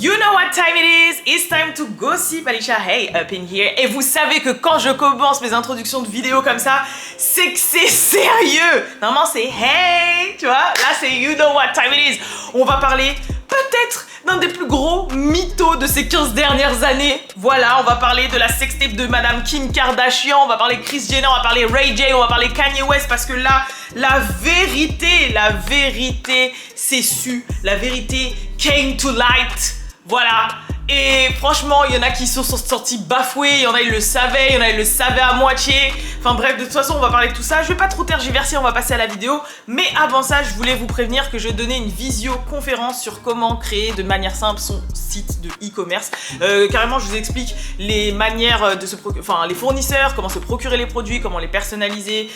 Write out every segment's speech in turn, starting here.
You know what time it is? It's time to gossip. Alicia, hey, up in here. Et vous savez que quand je commence mes introductions de vidéos comme ça, c'est que c'est sérieux. Normalement, c'est hey, tu vois. Là, c'est you know what time it is. On va parler peut-être d'un des plus gros mythos de ces 15 dernières années. Voilà, on va parler de la sextape de Madame Kim Kardashian, on va parler Kris Jenner, on va parler Ray J, on va parler Kanye West, parce que là, la vérité, c'est su. La vérité came to light. Voilà. Et franchement, il y en a qui sont sortis bafoués, il y en a ils le savaient, il y en a ils le savaient à moitié. Enfin bref, de toute façon, on va parler de tout ça. Je vais pas trop tergiverser, on va passer à la vidéo. Mais avant ça, je voulais vous prévenir que je donnais une visioconférence sur comment créer de manière simple son site de e-commerce. Carrément, je vous explique les manières de les fournisseurs, comment se procurer les produits, comment les personnaliser,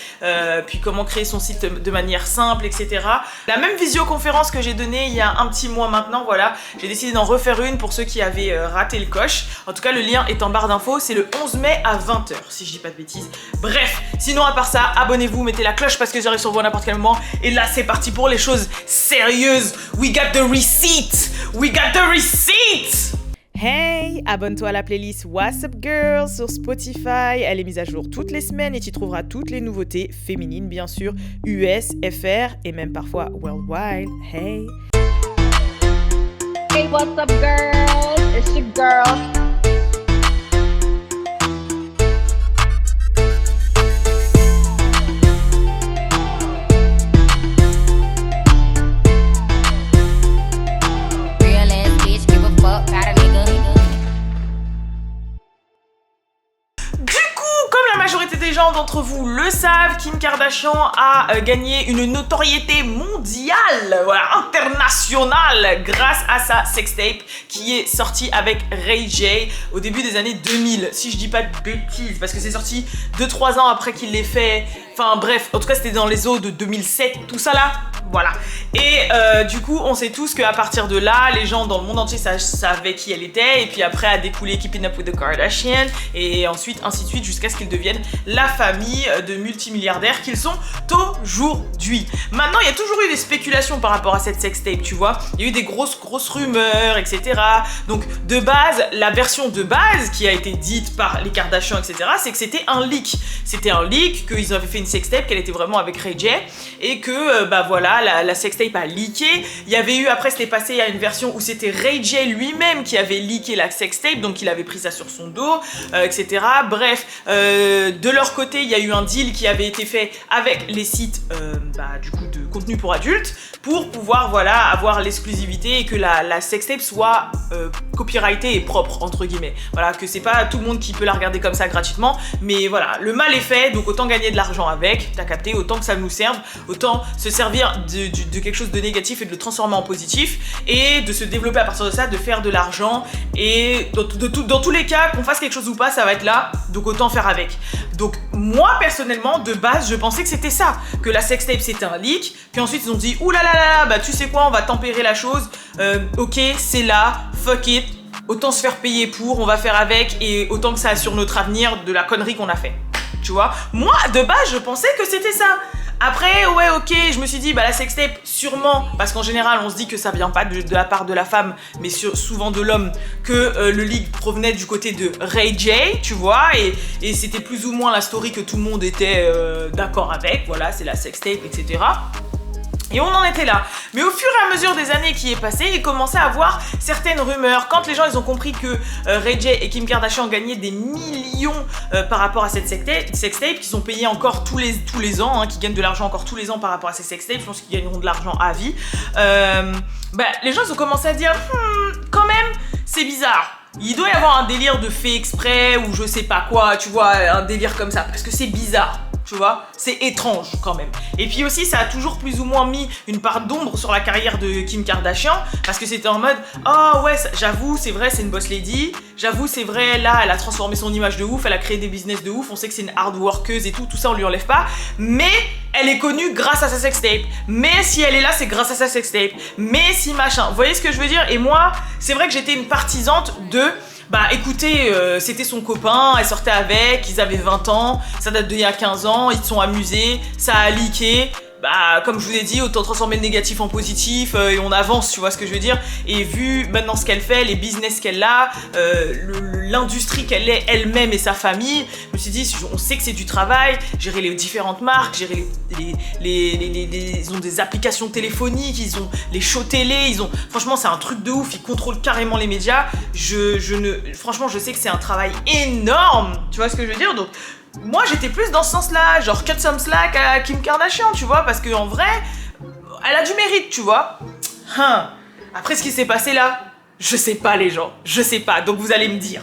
puis comment créer son site de manière simple, etc. La même visioconférence que j'ai donnée il y a un petit mois maintenant, voilà. J'ai décidé d'en refaire une pour ceux qui avaient raté le coche. En tout cas, le lien est en barre d'infos. C'est le 11 mai à 20 h, si je dis pas de bêtises. Bref, sinon à part ça, abonnez-vous, mettez la cloche parce que j'arrive sur vous à n'importe quel moment. Et là, c'est parti pour les choses sérieuses. We got the receipt. We got the receipt. Hey, abonne-toi à la playlist What's Up Girls sur Spotify. Elle est mise à jour toutes les semaines et tu trouveras toutes les nouveautés féminines, bien sûr, US, FR et même parfois worldwide. Hey. Hey, what's up, girls? It's your girl. Real ass bitch, give a fuck, got a nigga. Du coup, comme la majorité des gens d'entre vous le savent, Kim Kardashian a gagné une notoriété mondiale, voilà, internationale, grâce à sa sextape qui est sortie avec Ray J au début des années 2000, si je dis pas de bêtises, parce que c'est sorti 2-3 ans après qu'il l'ait fait. Enfin bref, en tout cas c'était dans les eaux de 2007, tout ça là. Voilà. Et du coup, on sait tous qu'à partir de là, les gens dans le monde entier savaient qui elle était. Et puis après a découlé Keeping Up with the Kardashians. Et ensuite, ainsi de suite, jusqu'à ce qu'ils deviennent la famille de multimilliardaires qu'ils sont aujourd'hui. Maintenant, il y a toujours eu des spéculations par rapport à cette sextape, tu vois. Il y a eu des grosses rumeurs, etc. Donc, de base, la version de base qui a été dite par les Kardashians, etc., c'est que c'était un leak. C'était un leak, qu'ils avaient fait une sextape, qu'elle était vraiment avec Ray J. Et que, bah voilà, la sextape a leaké. Il y avait eu, après c'était passé à une version où c'était Ray J lui-même qui avait leaké la sextape, donc il avait pris ça sur son dos, etc. Bref, de leur côté, il y a eu un deal qui avait été fait avec les sites du coup de contenu pour adultes pour pouvoir voilà avoir l'exclusivité et que la sextape soit copyrightée et propre entre guillemets. Voilà, que c'est pas tout le monde qui peut la regarder comme ça gratuitement, mais voilà, le mal est fait, donc autant gagner de l'argent avec, t'as capté, autant que ça nous serve, autant se servir de quelque chose de négatif et de le transformer en positif et de se développer à partir de ça, de faire de l'argent et dans tous les cas, qu'on fasse quelque chose ou pas, ça va être là, donc autant faire avec. Donc moi personnellement, de base, je pensais que c'était ça, que la sextape c'était un leak, puis ensuite ils ont dit oulala, bah tu sais quoi, on va tempérer la chose, ok, c'est là, fuck it, autant se faire payer pour, on va faire avec et autant que ça assure notre avenir de la connerie qu'on a fait. Tu vois, moi de base je pensais que c'était ça. Après, ouais, ok, je me suis dit, bah la sextape, sûrement, parce qu'en général, on se dit que ça vient pas de la part de la femme, mais souvent de l'homme, que le leak provenait du côté de Ray J, tu vois, et c'était plus ou moins la story que tout le monde était d'accord avec, voilà, c'est la sextape, etc. Et on en était là. Mais au fur et à mesure des années qui est passé, il commençait à avoir certaines rumeurs. Quand les gens ils ont compris que Ray J et Kim Kardashian gagnaient des millions par rapport à cette sextape, qui sont payés encore tous les ans, hein, qui gagnent de l'argent encore tous les ans par rapport à ces sextapes, je pense qu'ils gagneront de l'argent à vie. Les gens ils ont commencé à dire quand même, c'est bizarre. Il doit y avoir un délire de fait exprès ou je sais pas quoi, tu vois, un délire comme ça, parce que c'est bizarre. Tu vois, c'est étrange quand même. Et puis aussi, ça a toujours plus ou moins mis une part d'ombre sur la carrière de Kim Kardashian parce que c'était en mode oh ouais, j'avoue, c'est vrai, c'est une boss lady. J'avoue, c'est vrai, là, elle a transformé son image de ouf, elle a créé des business de ouf. On sait que c'est une hard workeuse et tout ça, on lui enlève pas. Mais elle est connue grâce à sa sextape. Mais si elle est là, c'est grâce à sa sextape. Mais si machin. Vous voyez ce que je veux dire? Et moi, c'est vrai que j'étais une partisante de bah écoutez, c'était son copain, elle sortait avec, ils avaient 20 ans, ça date d'il y a 15 ans, ils se sont amusés, ça a leaké, bah, comme je vous ai dit, autant transformer le négatif en positif et on avance, tu vois ce que je veux dire. Et vu maintenant ce qu'elle fait, les business qu'elle a, l'industrie qu'elle est elle-même et sa famille, je me suis dit, on sait que c'est du travail, gérer les différentes marques, gérer ils ont des applications téléphoniques, ils ont les shows télé, franchement c'est un truc de ouf, ils contrôlent carrément les médias. Franchement je sais que c'est un travail énorme, tu vois ce que je veux dire. Donc moi j'étais plus dans ce sens-là, genre cut some slack à Kim Kardashian, tu vois, parce qu'en vrai, elle a du mérite, tu vois. Après ce qui s'est passé là, je sais pas les gens, je sais pas, donc vous allez me dire.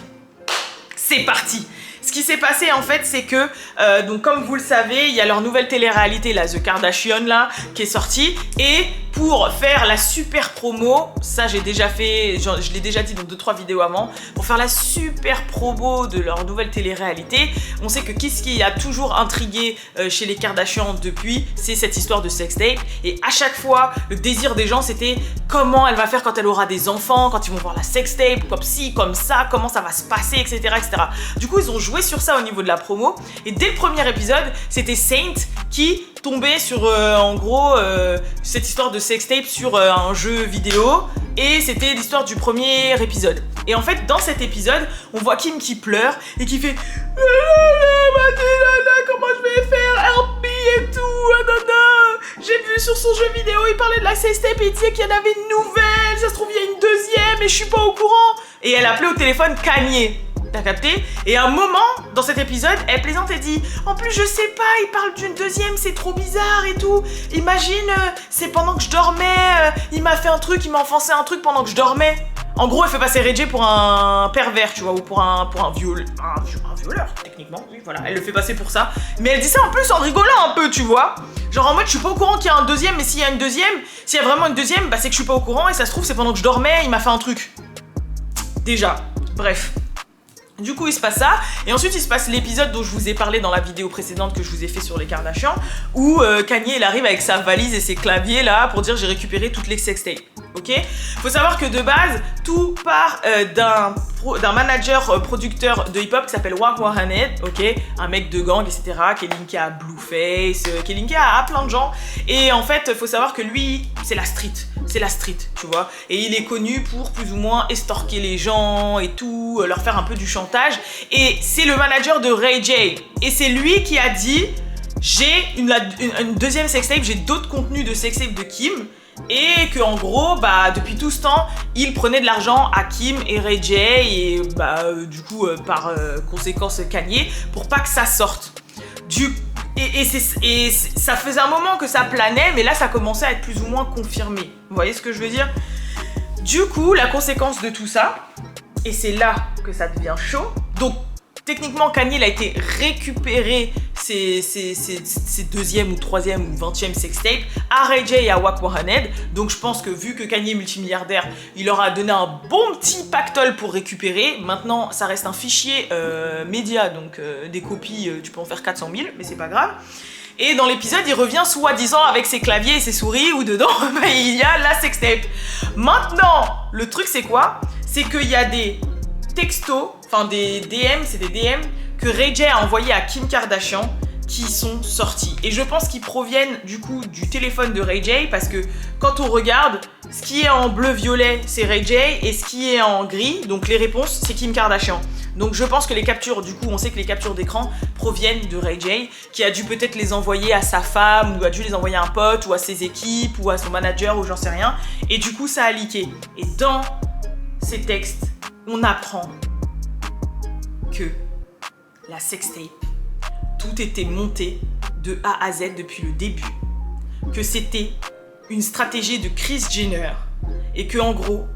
C'est parti. Ce qui s'est passé en fait, c'est que, donc comme vous le savez, il y a leur nouvelle télé-réalité, là, The Kardashian, là, qui est sortie. Et pour faire la super promo, ça j'ai déjà fait, je l'ai déjà dit dans 2-3 vidéos avant, pour faire la super promo de leur nouvelle télé-réalité, on sait que qu'est-ce qui a toujours intrigué chez les Kardashian depuis, c'est cette histoire de sextape. Et à chaque fois, le désir des gens, c'était comment elle va faire quand elle aura des enfants, quand ils vont voir la sextape, comme ci, comme ça, comment ça va se passer, etc., etc. Du coup, ils ont joué sur ça au niveau de la promo. Et dès le premier épisode, c'était Saint qui tombait sur, en gros, cette histoire de sextape sur un jeu vidéo. Et c'était l'histoire du premier épisode. Et en fait, dans cet épisode, on voit Kim qui pleure et qui fait comment je vais faire, help me et tout, j'ai vu sur son jeu vidéo, il parlait de la sextape et il disait qu'il y en avait une nouvelle, ça se trouve il y a une deuxième et je suis pas au courant. Et elle appelait au téléphone Kanye. T'as capté? Et à un moment, dans cet épisode, elle plaisante et dit « En plus, je sais pas, il parle d'une deuxième, c'est trop bizarre et tout. Imagine, c'est pendant que je dormais, il m'a fait un truc, il m'a enfoncé un truc pendant que je dormais. » En gros, elle fait passer Ray J pour un pervers, tu vois, ou pour un violeur, techniquement, oui, voilà. Elle le fait passer pour ça. Mais elle dit ça en plus en rigolant un peu, tu vois. Genre en mode, je suis pas au courant qu'il y a un deuxième, mais s'il y a une deuxième, s'il y a vraiment une deuxième, bah c'est que je suis pas au courant et ça se trouve, c'est pendant que je dormais, il m'a fait un truc. Déjà, bref. Du coup, il se passe ça, et ensuite il se passe l'épisode dont je vous ai parlé dans la vidéo précédente que je vous ai fait sur les Kardashians, où Kanye il arrive avec sa valise et ses claviers là pour dire j'ai récupéré toutes les sextapes. Ok, faut savoir que de base tout part d'un manager producteur de hip-hop qui s'appelle Wak Wahaned, ok, un mec de gang, etc., qui est linké à Blueface, qui est linké à plein de gens. Et en fait, faut savoir que lui, c'est la street, tu vois. Et il est connu pour plus ou moins estorquer les gens et tout, leur faire un peu du chantage. Et c'est le manager de Ray J. Et c'est lui qui a dit j'ai une deuxième sextape, j'ai d'autres contenus de sextape de Kim. Et que en gros, bah depuis tout ce temps, il prenait de l'argent à Kim et Ray J et bah du coup par conséquence Kanye pour pas que ça sorte. Et ça faisait un moment que ça planait, mais là ça commençait à être plus ou moins confirmé. Vous voyez ce que je veux dire? Du coup, la conséquence de tout ça, et c'est là que ça devient chaud. Donc techniquement, Kanye il a été récupéré ses deuxième ou troisième ou 20e sextape à Ray J et à Wak Wahaned. Donc je pense que vu que Kanye est multimilliardaire, il leur a donné un bon petit pactole pour récupérer. Maintenant, ça reste un fichier média, donc des copies, tu peux en faire 400 000, mais c'est pas grave. Et dans l'épisode, il revient soi-disant avec ses claviers et ses souris où dedans, bah, il y a la sextape. Maintenant, le truc c'est quoi? C'est qu'il y a des textos, enfin des DM, c'est des DM que Ray J a envoyé à Kim Kardashian qui sont sortis. Et je pense qu'ils proviennent du coup du téléphone de Ray J parce que quand on regarde, ce qui est en bleu-violet c'est Ray J et ce qui est en gris, donc les réponses c'est Kim Kardashian. Donc je pense que les captures, du coup on sait que les captures d'écran proviennent de Ray J qui a dû peut-être les envoyer à sa femme ou a dû les envoyer à un pote ou à ses équipes ou à son manager ou j'en sais rien. Et du coup ça a leaké. Et dans ces textes, on apprend que la sextape, tout était monté de A à Z depuis le début, que c'était une stratégie de Kris Jenner et que en gros,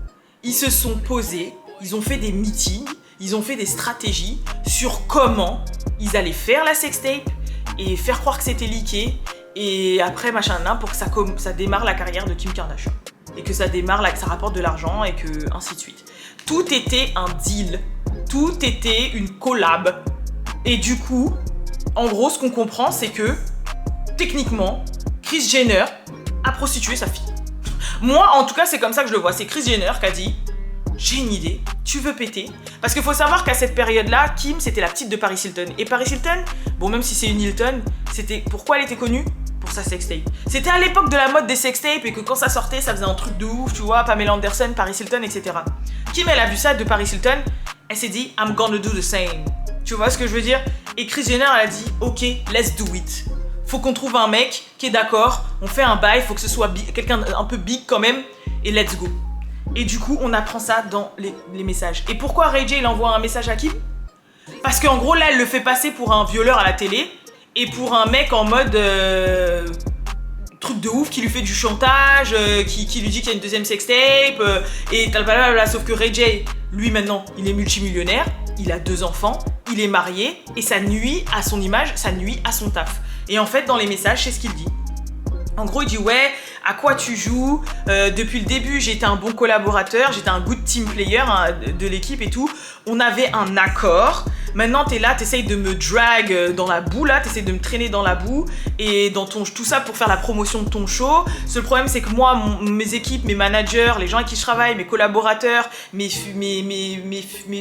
ils se sont posés, ils ont fait des meetings, ils ont fait des stratégies sur comment ils allaient faire la sextape et faire croire que c'était leaké et après machin pour que ça démarre la carrière de Kim Kardashian et que ça démarre, que ça rapporte de l'argent et que ainsi de suite. Tout était un deal, tout était une collab. Et du coup, en gros, ce qu'on comprend, c'est que, techniquement, Kris Jenner a prostitué sa fille. Moi, en tout cas, c'est comme ça que je le vois. C'est Kris Jenner qui a dit « J'ai une idée, tu veux péter ?» Parce qu'il faut savoir qu'à cette période-là, Kim, c'était la petite de Paris Hilton. Et Paris Hilton, bon, même si c'est une Hilton, pourquoi elle était connue? Pour sa sextape. C'était à l'époque de la mode des sextapes et que quand ça sortait, ça faisait un truc de ouf, tu vois, Pamela Anderson, Paris Hilton, etc. Kim, elle a vu ça de Paris Hilton, elle s'est dit, I'm gonna do the same. Tu vois ce que je veux dire? Et Kris Jenner, elle a dit, ok, let's do it. Faut qu'on trouve un mec qui est d'accord, on fait un bail, faut que ce soit quelqu'un un peu big quand même, et let's go. Et du coup, on apprend ça dans les messages. Et pourquoi Ray J, il envoie un message à Kim? Parce qu'en gros, là, elle le fait passer pour un violeur à la télé, et pour un mec en mode truc de ouf qui lui fait du chantage, qui lui dit qu'il y a une deuxième sextape, et blablabla. Sauf que Ray J, lui maintenant, il est multimillionnaire, il a 2 enfants, il est marié, et ça nuit à son image, ça nuit à son taf. Et en fait, dans les messages, c'est ce qu'il dit. En gros, il dit ouais, à quoi tu joues? Depuis le début, j'étais un bon collaborateur, j'étais un good team player hein, de l'équipe et tout. On avait un accord. Maintenant, t'es là, t'essayes de me drag dans la boue là, t'essayes de me traîner dans la boue et dans tout ça pour faire la promotion de ton show. Seul problème, c'est que moi, mes équipes, mes managers, les gens avec qui je travaille, mes collaborateurs, mes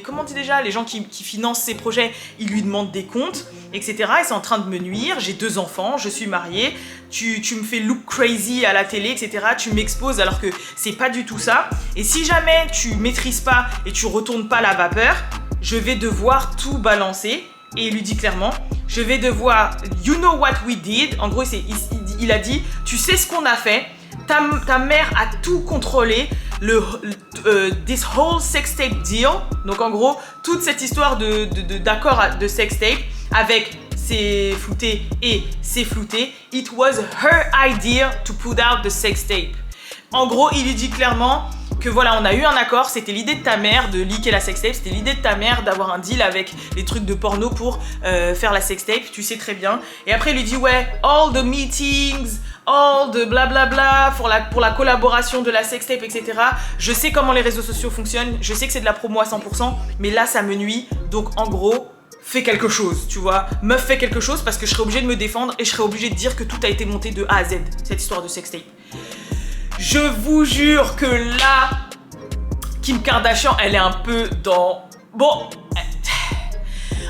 comment on dit déjà, les gens qui financent ces projets, ils lui demandent des comptes, etc. Et c'est en train de me nuire. J'ai 2 enfants, je suis mariée. Tu me fais look crazy à la télé, etc. Tu m'exposes alors que c'est pas du tout ça. Et si jamais tu maîtrises pas et tu retournes pas la vapeur, je vais devoir tout balancer. Et il lui dit clairement, je vais devoir, you know what we did. En gros, il a dit, tu sais ce qu'on a fait. Ta mère a tout contrôlé. This whole sextape deal. Donc en gros, toute cette histoire d'accord de sextape avec c'est flouté et c'est flouté. It was her idea to put out the sextape. En gros, il lui dit clairement que voilà, on a eu un accord, c'était l'idée de ta mère de leaker la sextape, c'était l'idée de ta mère d'avoir un deal avec les trucs de porno pour faire la sextape, tu sais très bien. Et après, il lui dit ouais, all the meetings, all the blablabla pour la collaboration de la sextape, etc. Je sais comment les réseaux sociaux fonctionnent, je sais que c'est de la promo à 100%, mais là, ça me nuit. Donc en gros, fais quelque chose, tu vois. Meuf, fais quelque chose parce que je serais obligée de me défendre et je serais obligée de dire que tout a été monté de A à Z, cette histoire de sextape. Je vous jure que là, Kim Kardashian, elle est un peu dans... Bon...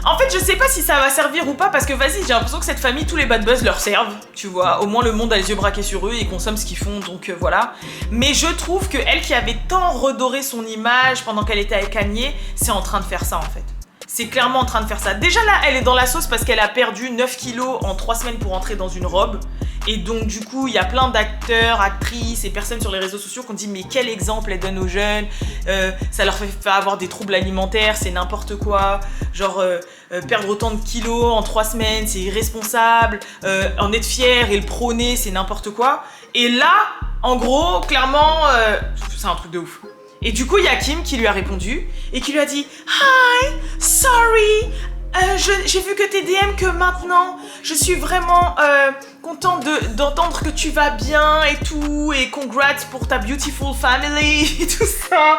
En fait, je sais pas si ça va servir ou pas parce que vas-y, j'ai l'impression que cette famille, tous les bad buzz leur servent, tu vois. Au moins, le monde a les yeux braqués sur eux et ils consomment ce qu'ils font, donc voilà. Mais je trouve que elle qui avait tant redoré son image pendant qu'elle était avec Kanye, c'est en train de faire ça en fait. C'est clairement en train de faire ça. Déjà là, elle est dans la sauce parce qu'elle a perdu 9 kilos en 3 semaines pour entrer dans une robe. Et donc du coup, il y a plein d'acteurs, actrices et personnes sur les réseaux sociaux qui ont dit mais quel exemple elle donne aux jeunes, ça leur fait avoir des troubles alimentaires, c'est n'importe quoi. Genre perdre autant de kilos en 3 semaines, c'est irresponsable. En être fier et le prôner, c'est n'importe quoi. Et là, en gros, clairement, c'est un truc de ouf. Et du coup, il y a Kim qui lui a répondu et qui lui a dit « Hi, sorry, j'ai vu que tes DM que maintenant. Je suis vraiment contente d'entendre que tu vas bien et tout. Et congrats pour ta beautiful family et tout ça.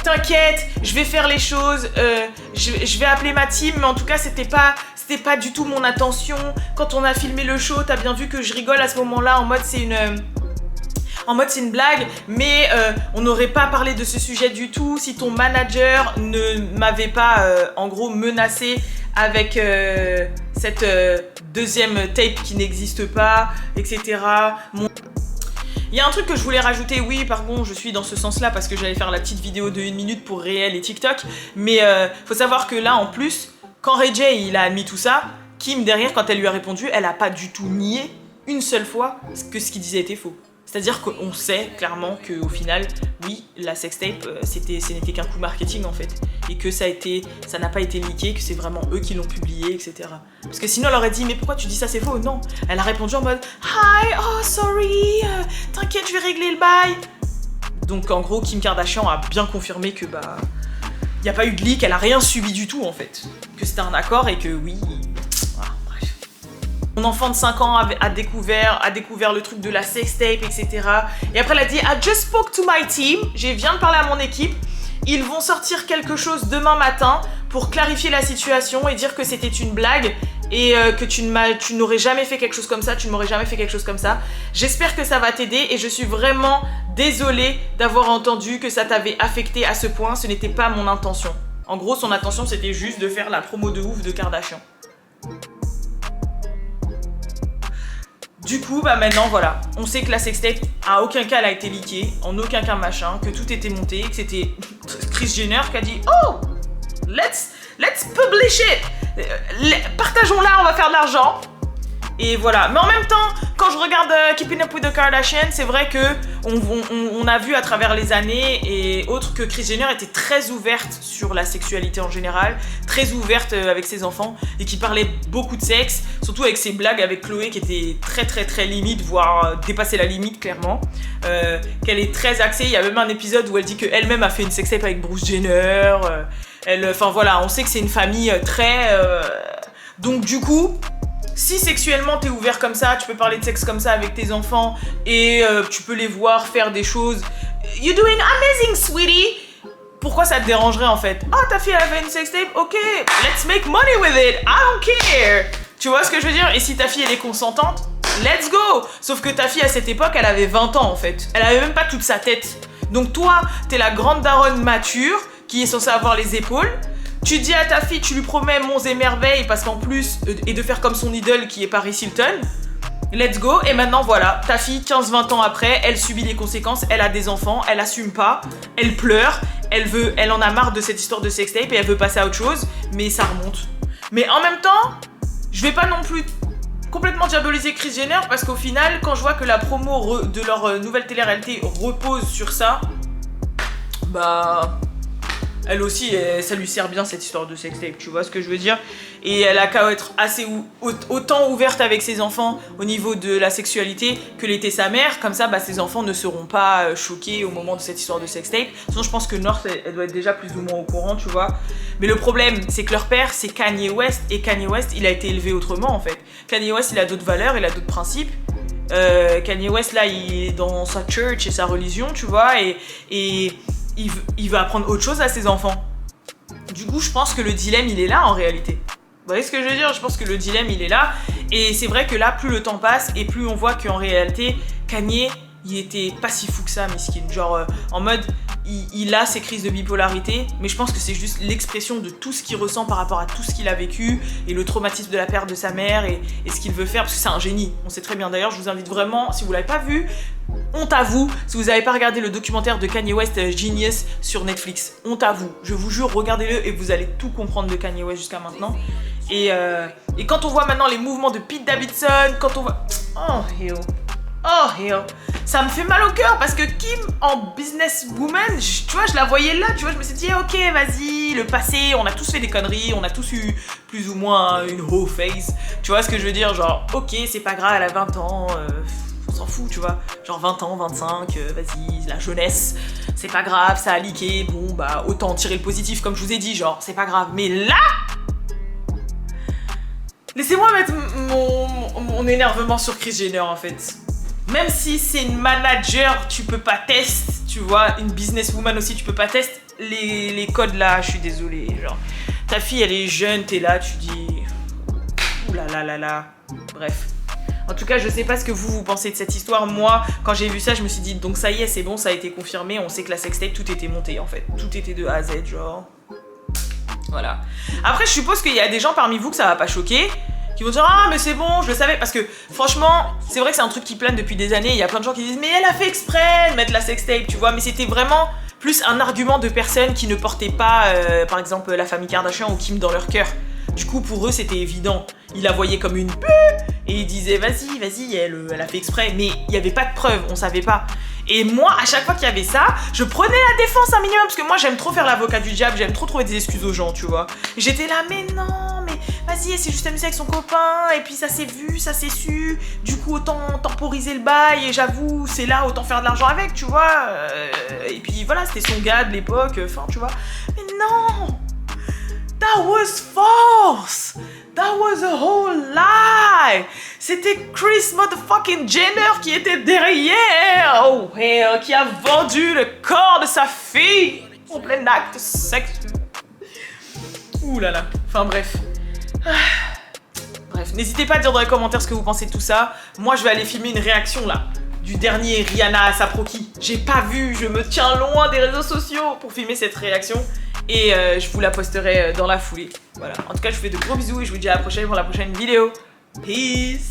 T'inquiète, je vais faire les choses. Je vais appeler ma team, mais en tout cas, c'était pas du tout mon intention. Quand on a filmé le show, t'as bien vu que je rigole à ce moment-là en mode c'est une blague, mais on n'aurait pas parlé de ce sujet du tout si ton manager ne m'avait pas, en gros, menacé avec cette deuxième tape qui n'existe pas, etc. Il y a un truc que je voulais rajouter, oui, pardon, je suis dans ce sens-là parce que j'allais faire la petite vidéo de 1 minute pour Réel et TikTok, mais faut savoir que là, en plus, quand Ray J, il a admis tout ça, Kim, derrière, quand elle lui a répondu, elle a pas du tout nié une seule fois que ce qu'il disait était faux. C'est-à-dire qu'on sait clairement qu'au final, oui, la sextape, ce n'était qu'un coup marketing en fait. Et que ça n'a pas été leaké, que c'est vraiment eux qui l'ont publié, etc. Parce que sinon, elle aurait dit, mais pourquoi tu dis ça, c'est faux? Non, elle a répondu en mode, hi, oh sorry, t'inquiète, je vais régler le bail. Donc en gros, Kim Kardashian a bien confirmé que bah, il n'y a pas eu de leak, elle a rien subi du tout en fait. Que c'était un accord et que oui... Mon enfant de 5 ans a découvert le truc de la sextape, etc. Et après, elle a dit, I just spoke to my team. Je viens de parler à mon équipe. Ils vont sortir quelque chose demain matin pour clarifier la situation et dire que c'était une blague et que tu n'aurais jamais fait quelque chose comme ça, tu ne m'aurais jamais fait quelque chose comme ça. J'espère que ça va t'aider et je suis vraiment désolée d'avoir entendu que ça t'avait affecté à ce point. Ce n'était pas mon intention. En gros, son intention, c'était juste de faire la promo de ouf de Kardashian. Du coup, bah maintenant, voilà. On sait que la sextape, à aucun cas, elle a été leakée, en aucun cas machin, que tout était monté, que c'était Kris Jenner qui a dit « Oh, let's publish it. Partageons-la, on va faire de l'argent. » Et voilà. Mais en même temps, quand je regarde Keeping Up with the Kardashians, c'est vrai que on a vu à travers les années et autres que Kris Jenner était très ouverte sur la sexualité en général, très ouverte avec ses enfants et qui parlait beaucoup de sexe, surtout avec ses blagues avec Khloé qui étaient très limite, voire dépasser la limite clairement. Qu'elle est très axée. Il y a même un épisode où elle dit qu'elle-même a fait une sextape avec Bruce Jenner. Enfin voilà, on sait que c'est une famille très... Donc du coup... Si sexuellement t'es ouvert comme ça, tu peux parler de sexe comme ça avec tes enfants et tu peux les voir faire des choses. You're doing amazing, sweetie! Pourquoi ça te dérangerait en fait? Oh, ta fille elle a fait une sextape? Ok, let's make money with it! I don't care! Tu vois ce que je veux dire? Et si ta fille elle est consentante, let's go! Sauf que ta fille à cette époque elle avait 20 ans en fait. Elle avait même pas toute sa tête. Donc toi, t'es la grande daronne mature qui est censée avoir les épaules. Tu dis à ta fille, tu lui promets monts et merveilles parce qu'en plus, et de faire comme son idole qui est Paris Hilton. Let's go. Et maintenant, voilà, ta fille, 15-20 ans après, elle subit les conséquences, elle a des enfants, elle assume pas, elle pleure, elle en a marre de cette histoire de sextape et elle veut passer à autre chose, mais ça remonte. Mais en même temps, je vais pas non plus complètement diaboliser Kris Jenner parce qu'au final, quand je vois que la promo de leur nouvelle télé-réalité repose sur ça, bah... Elle aussi, ça lui sert bien cette histoire de sextape, tu vois ce que je veux dire? Et elle a qu'à être assez autant ouverte avec ses enfants au niveau de la sexualité que l'était sa mère, comme ça bah, ses enfants ne seront pas choqués au moment de cette histoire de sextape. Sinon je pense que North elle doit être déjà plus ou moins au courant, tu vois. Mais le problème c'est que leur père c'est Kanye West et Kanye West il a été élevé autrement en fait. Kanye West il a d'autres valeurs, il a d'autres principes. Kanye West là il est dans sa church et sa religion, tu vois, et il veut apprendre autre chose à ses enfants. Du coup, je pense que le dilemme, il est là en réalité. Vous voyez ce que je veux dire? Je pense que le dilemme, il est là. Et c'est vrai que là, plus le temps passe et plus on voit qu'en réalité, Kanye, il était pas si fou que ça, miskin. Genre, en mode, il a ses crises de bipolarité, mais je pense que c'est juste l'expression de tout ce qu'il ressent par rapport à tout ce qu'il a vécu et le traumatisme de la perte de sa mère et ce qu'il veut faire, parce que c'est un génie. On sait très bien. D'ailleurs, je vous invite vraiment, si vous l'avez pas vu, honte à vous, si vous n'avez pas regardé le documentaire de Kanye West Genius sur Netflix, honte à vous, je vous jure, regardez-le et vous allez tout comprendre de Kanye West jusqu'à maintenant. Et quand on voit maintenant les mouvements de Pete Davidson, quand on voit... Oh hell, ça me fait mal au cœur parce que Kim en businesswoman, tu vois, je la voyais là, tu vois, je me suis dit ok, vas-y, le passé, on a tous fait des conneries, on a tous eu plus ou moins une whole face, tu vois ce que je veux dire, genre ok, c'est pas grave, elle a 20 ans, on s'en fout, tu vois, genre 20 ans, 25, vas-y, la jeunesse, c'est pas grave, ça a leaké, bon bah autant tirer le positif comme je vous ai dit, genre c'est pas grave, mais là, laissez-moi mettre mon énervement sur Kris Jenner en fait. Même si c'est une manager, tu peux pas tester, tu vois, une businesswoman aussi, tu peux pas tester les codes là, je suis désolée, genre, ta fille elle est jeune, t'es là, tu dis, oulala, bref. En tout cas, je sais pas ce que vous pensez de cette histoire, moi, quand j'ai vu ça, je me suis dit, donc ça y est, c'est bon, ça a été confirmé, on sait que la sextape, tout était monté en fait, tout était de A à Z, genre, voilà. Après, je suppose qu'il y a des gens parmi vous que ça va pas choquer, qui vont dire ah mais c'est bon, je le savais, parce que franchement c'est vrai que c'est un truc qui plane depuis des années, il y a plein de gens qui disent mais elle a fait exprès de mettre la sextape, tu vois, mais c'était vraiment plus un argument de personnes qui ne portaient pas par exemple la famille Kardashian ou Kim dans leur cœur. Du coup pour eux c'était évident, ils la voyaient comme une et ils disaient vas-y elle a fait exprès, mais il n'y avait pas de preuves, on savait pas. Et moi, à chaque fois qu'il y avait ça, je prenais la défense un minimum, parce que moi j'aime trop faire l'avocat du diable, j'aime trop trouver des excuses aux gens, tu vois. Et j'étais là, mais non, mais vas-y, elle s'est juste amusée avec son copain, et puis ça s'est vu, ça s'est su, du coup autant temporiser le bail, et j'avoue, c'est là, autant faire de l'argent avec, tu vois. Et puis voilà, c'était son gars de l'époque, enfin, tu vois. Mais non! That was false! That was a whole lie! C'était Kris motherfucking Jenner qui était derrière! Oh hell, qui a vendu le corps de sa fille en plein acte sexuel. Ouh là là. Enfin bref. Bref, n'hésitez pas à dire dans les commentaires ce que vous pensez de tout ça. Moi je vais aller filmer une réaction là. Du dernier Rihanna à Saproki. J'ai pas vu, je me tiens loin des réseaux sociaux pour filmer cette réaction. Et je vous la posterai dans la foulée. Voilà. En tout cas, je vous fais de gros bisous et je vous dis à la prochaine pour la prochaine vidéo. Peace!